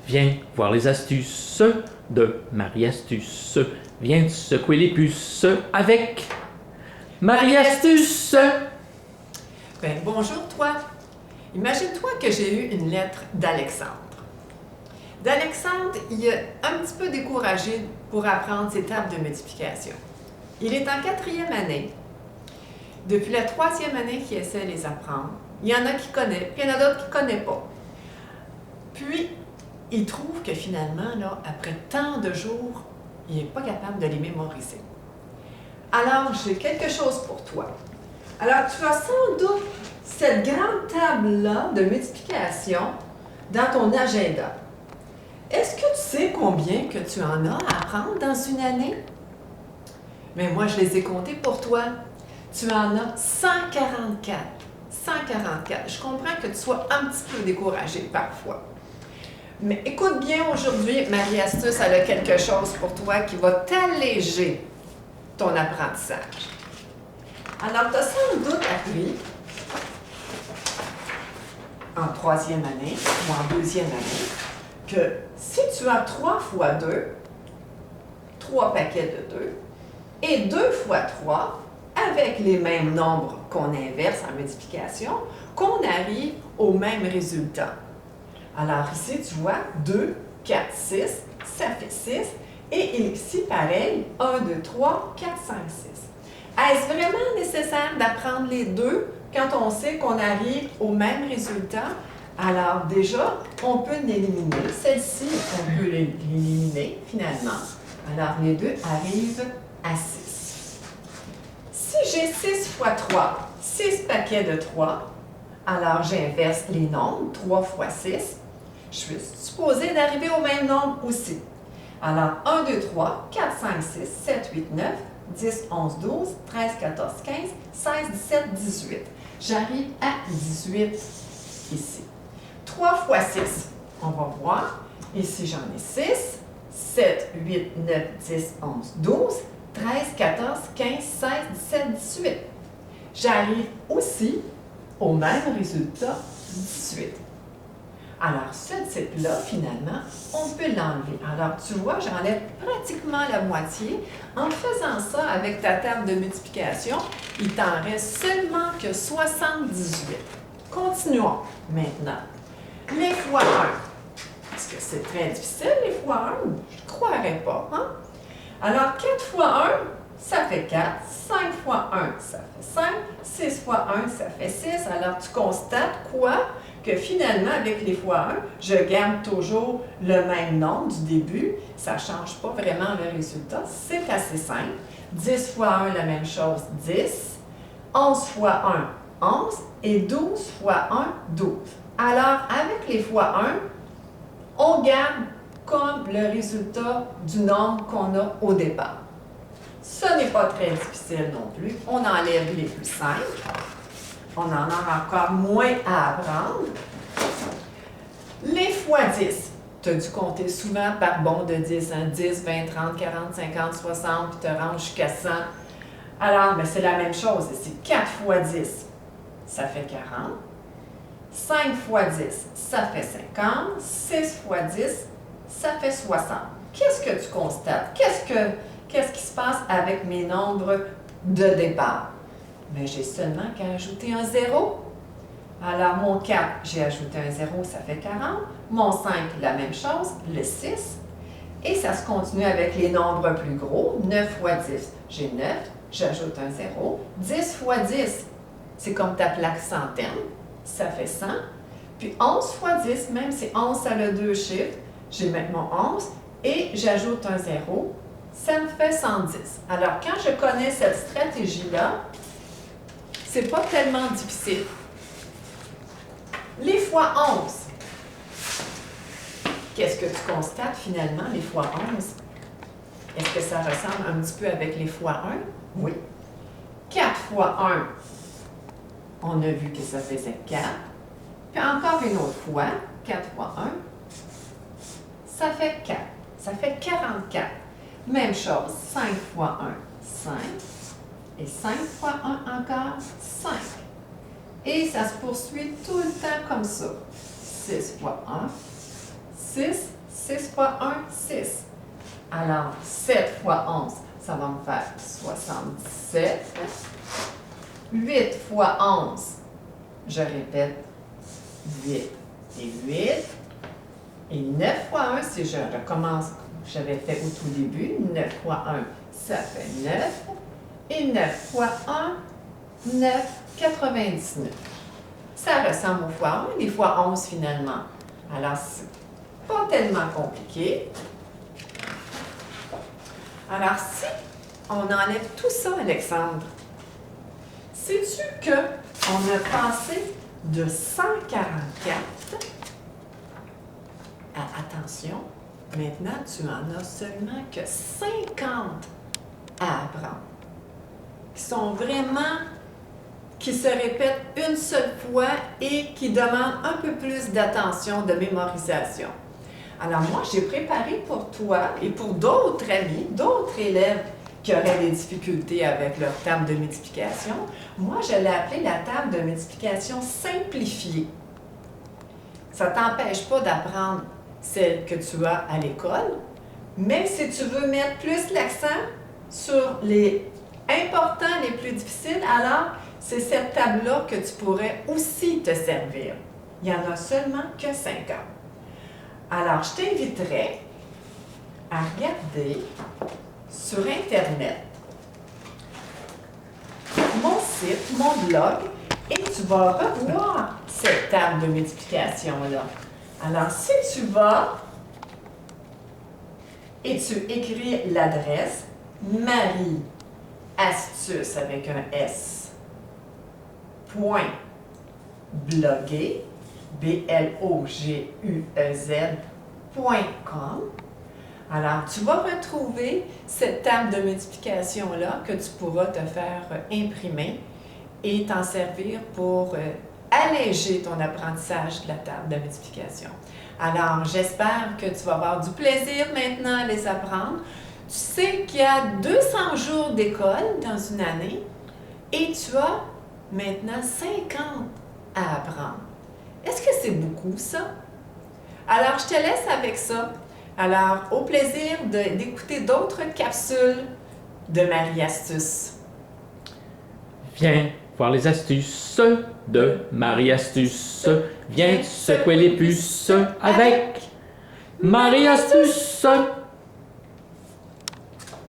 Viens voir les astuces de Marie Astuce. Viens secouer les puces avec Marie Astuce. Ben, bonjour toi. Imagine-toi que j'ai eu une lettre d'Alexandre. D'Alexandre, il est un petit peu découragé pour apprendre ses tables de multiplication. Il est en 4e année. Depuis la 3e année qu'il essaie de les apprendre. Il y en a qui connaissent, puis il y en a d'autres qui ne connaissent pas. Puis, il trouve que finalement, là, après tant de jours, il n'est pas capable de les mémoriser. Alors, j'ai quelque chose pour toi. Alors, tu as sans doute cette grande table-là de multiplication dans ton agenda. Est-ce que tu sais combien que tu en as à apprendre dans une année? Mais moi, je les ai comptés pour toi. Tu en as 144. 144. Je comprends que tu sois un petit peu découragé parfois. Mais écoute bien aujourd'hui, Marie Astuce, elle a quelque chose pour toi qui va t'alléger ton apprentissage. Alors, tu as sans doute appris en 3e année ou en 2e année que si tu as 3 fois 2, 3 paquets de 2, et 2 fois 3, avec les mêmes nombres qu'on inverse en multiplication, qu'on arrive au même résultat. Alors ici, tu vois, 2, 4, 6, ça fait 6. Et ici, pareil, 1, 2, 3, 4, 5, 6. Est-ce vraiment nécessaire d'apprendre les deux quand on sait qu'on arrive au même résultat? Alors déjà, on peut l'éliminer. Celle-ci, on peut l'éliminer finalement. Alors les deux arrivent à 6. Si j'ai 6 fois 3, 6 paquets de 3, alors j'inverse les nombres, 3 fois 6. Je suis supposée d'arriver au même nombre aussi. Alors 1, 2, 3, 4, 5, 6, 7, 8, 9, 10, 11, 12, 13, 14, 15, 16, 17, 18. J'arrive à 18 ici. 3 fois 6, on va voir. Ici, j'en ai 6, 7, 8, 9, 10, 11, 12, 13, 14, 15, 16, 17, 18. J'arrive aussi au même résultat, 18. Alors, ce type-là, finalement, on peut l'enlever. Alors, tu vois, j'enlève pratiquement la moitié. En faisant ça avec ta table de multiplication, il t'en reste seulement que 78. Continuons maintenant. Les fois 1. Est-ce que c'est très difficile, les fois 1? Je ne croirais pas, hein? Alors, 4 fois 1, ça fait 4. 5 fois 1, ça fait 5. 6 fois 1, ça fait 6. Alors, tu constates quoi? Que finalement, avec les fois 1, je garde toujours le même nombre du début. Ça ne change pas vraiment le résultat. C'est assez simple. 10 fois 1, la même chose, 10. 11 fois 1, 11. Et 12 fois 1, 12. Alors, avec les fois 1, on garde comme le résultat du nombre qu'on a au départ. Ce n'est pas très difficile non plus. On enlève les plus simples. On en a encore moins à apprendre. Les fois 10. Tu as dû compter souvent par bond de 10, hein? 10, 20, 30, 40, 50, 60, puis te rendre jusqu'à 100. Alors, c'est la même chose ici. 4 fois 10, ça fait 40. 5 fois 10, ça fait 50. 6 fois 10, ça fait 60. Qu'est-ce que tu constates? Qu'est-ce qui se passe avec mes nombres de départ? Mais j'ai seulement qu'à ajouter un 0. Alors, mon 4, j'ai ajouté un 0, ça fait 40. Mon 5, la même chose, le 6. Et ça se continue avec les nombres plus gros. 9 fois 10, j'ai 9, j'ajoute un 0. 10 fois 10, c'est comme ta plaque centaine, ça fait 100. Puis 11 fois 10, même si 11, ça a 2 chiffres, j'ai maintenant 11 et j'ajoute un 0, ça me fait 110. Alors, quand je connais cette stratégie-là, c'est pas tellement difficile. Les fois 11. Qu'est-ce que tu constates finalement, les fois 11? Est-ce que ça ressemble un petit peu avec les fois 1? Oui. 4 fois 1, on a vu que ça faisait 4. Puis encore une autre fois, 4 fois 1, ça fait 4. Ça fait 44. Même chose, 5 fois 1, 5. Et 5 fois 1 encore, 5. Et ça se poursuit tout le temps comme ça. 6 fois 1, 6. 6 fois 1, 6. Alors, 7 fois 11, ça va me faire 77. 8 fois 11, je répète, 8 et 8. Et 9 fois 1, si je recommence, j'avais fait au tout début, 9 fois 1, ça fait 9. Et 9 fois 1, 9, 99. Ça ressemble aux fois 1 et les fois 11 finalement. Alors, c'est pas tellement compliqué. Alors, si on enlève tout ça, Alexandre, sais-tu qu'on a passé de 144 à, attention, maintenant tu en as seulement que 50 à apprendre, qui se répètent une seule fois et qui demandent un peu plus d'attention, de mémorisation. Alors moi, j'ai préparé pour toi et pour d'autres amis, d'autres élèves qui auraient des difficultés avec leur table de multiplication, moi, je l'ai appelée la table de multiplication simplifiée. Ça ne t'empêche pas d'apprendre celle que tu as à l'école, mais si tu veux mettre plus l'accent sur les importants, les plus difficiles, alors c'est cette table-là que tu pourrais aussi te servir. Il n'y en a seulement que 50. Alors, je t'inviterais à regarder sur Internet mon site, mon blog, et tu vas revoir cette table de multiplication-là. Alors, si tu vas et tu écris l'adresse Marie Astuce avec un S, point bloguer, bloguez.com. Alors, tu vas retrouver cette table de multiplication-là que tu pourras te faire imprimer et t'en servir pour alléger ton apprentissage de la table de multiplication. Alors, j'espère que tu vas avoir du plaisir maintenant à les apprendre. Tu sais qu'il y a 200 jours d'école dans une année et tu as maintenant 50 à apprendre. Est-ce que c'est beaucoup, ça? Alors, je te laisse avec ça. Alors, au plaisir d'écouter d'autres capsules de Marie Astuce. Viens voir les astuces de Marie Astuce. Viens secouer les puces avec Marie Astuce.